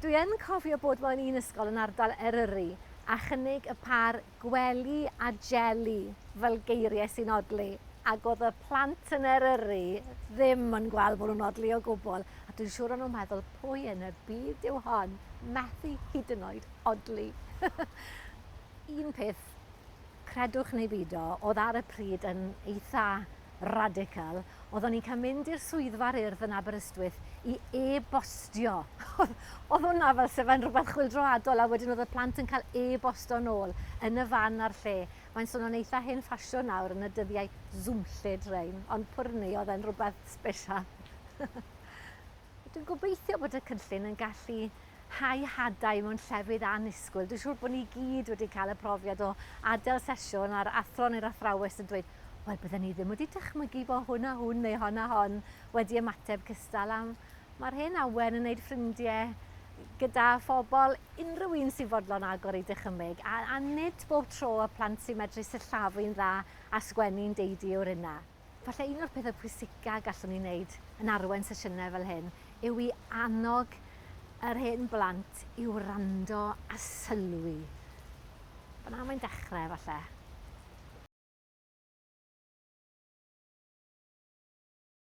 Dwi yn cofio bod mewn un ysgol yn ardal Eryri a chynnig y par gwely a jeli fel geiriau sy'n odli. Ac oedd y plant yn Eryri ddim yn gweld bod nhw'n odli o gwbl. A dwi'n siŵr o'n nhw'n meddwl, pwy yn y byd yw hon? Methu hyd yn oed odli. Un peth, credwch neu bido, oedd ar y pryd yn eitha radical, oeddwn ni'n cael mynd i'r swyddfa'r urdd yn Aberystwyth i e-bostio. Oedd hwnna fel sef yn rhywbeth chwyldroadol, a wedyn oedd y plant yn cael e-bosto nôl yn y fan ar lle. Mae'n swnio'n eitha hen ffasiwn nawr yn y dyddiau Zoomllyd rhain, ond pwrni oedd e'n rhywbeth sbesial. Dwi'n gobeithio bod y cynllun yn gallu hau hadau mewn llefydd annisgwyl. Dwi'n siŵr bod ni gyd wedi cael y profiad o adael sesiwn a'r athro neu'r athrawes yn dweud, wel, bydden ni ddim wedi dychmygu bod hwn a hwn neu hon a hon wedi ymateb cystal am. Mae'r hen awen yn gwneud ffrindiau gyda phobl, unrhyw un sy'n fodlon agor i dychymyg, a nid bob tro y plant sy'n medru sillafu'n dda a sgwennu'n deudi o'r yna. Falle un o'r pethau pwysica gallwn ni wneud yn arwain sesiynau fel hyn yw i annog yr hen blant i'w wrando a sylwi. Fyna mae'n dechrau falle.